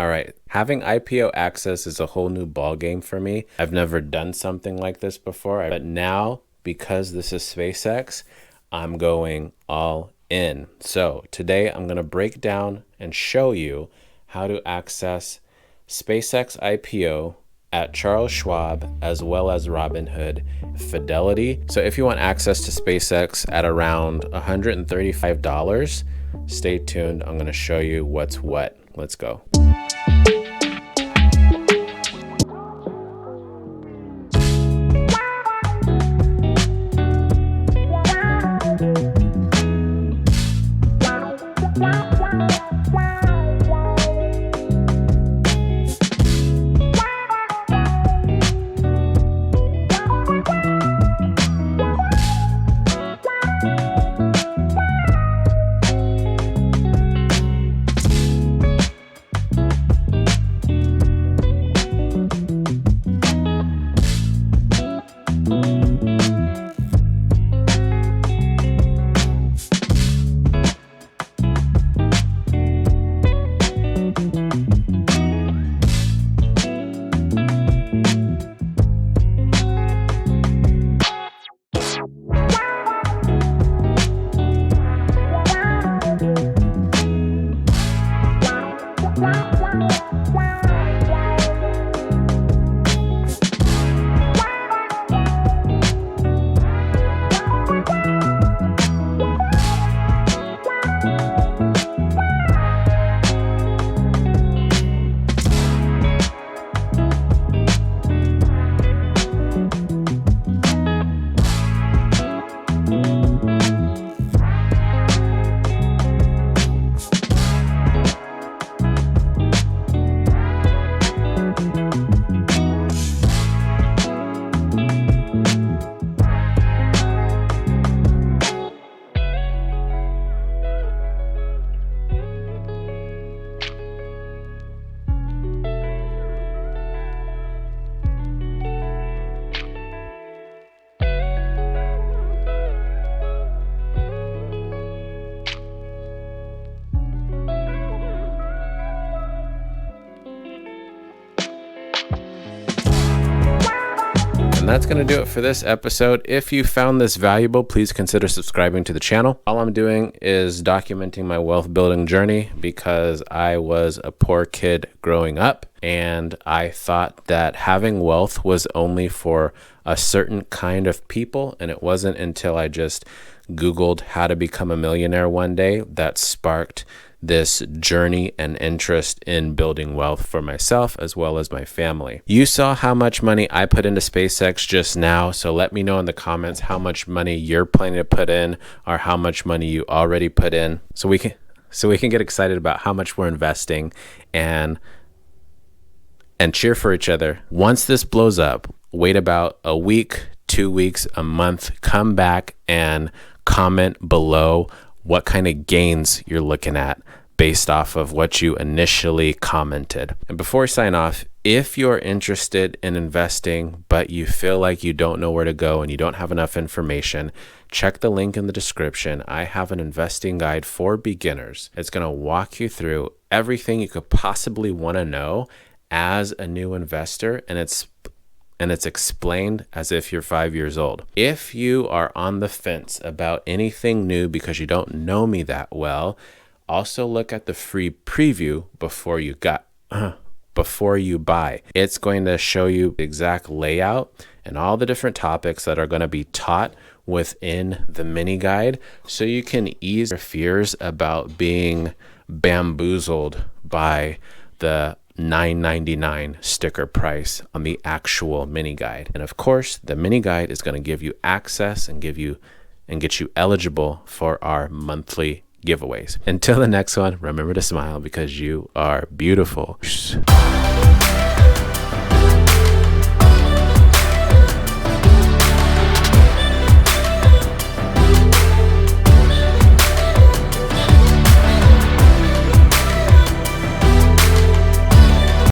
All right, having IPO access is a whole new ball game for me. I've never done something like this before, but now because this is SpaceX, I'm going all in. So today I'm going to break down and show you how to access SpaceX IPO at Charles Schwab, as well as Robinhood, Fidelity. So if you want access to SpaceX at around $135, stay tuned. I'm going to show you what's what. Let's go. And that's going to do it for this episode. If you found this valuable, please consider subscribing to the channel. All I'm doing is documenting my wealth building journey because I was a poor kid growing up, and I thought that having wealth was only for a certain kind of people. And it wasn't until I just Googled how to become a millionaire one day that sparked this journey and interest in building wealth for myself as well as my family. You saw how much money I put into SpaceX just now, so let me know in the comments how much money you're planning to put in or how much money you already put in, so we can get excited about how much we're investing and cheer for each other. Once this blows up, wait about a week, 2 weeks, a month, come back and comment below what kind of gains you're looking at based off of what you initially commented. And before I sign off, if you're interested in investing, but you feel like you don't know where to go and you don't have enough information, check the link in the description. I have an investing guide for beginners. It's going to walk you through everything you could possibly want to know as a new investor, and it's explained as if you're 5 years old. If you are on the fence about anything new because you don't know me that well, also look at the free preview before you buy. It's going to show you the exact layout and all the different topics that are going to be taught within the mini guide, so you can ease your fears about being bamboozled by the $9.99 sticker price on the actual mini guide. And of course, the mini guide is going to give you access and get you eligible for our monthly giveaways. Until the next one, remember to smile because you are beautiful.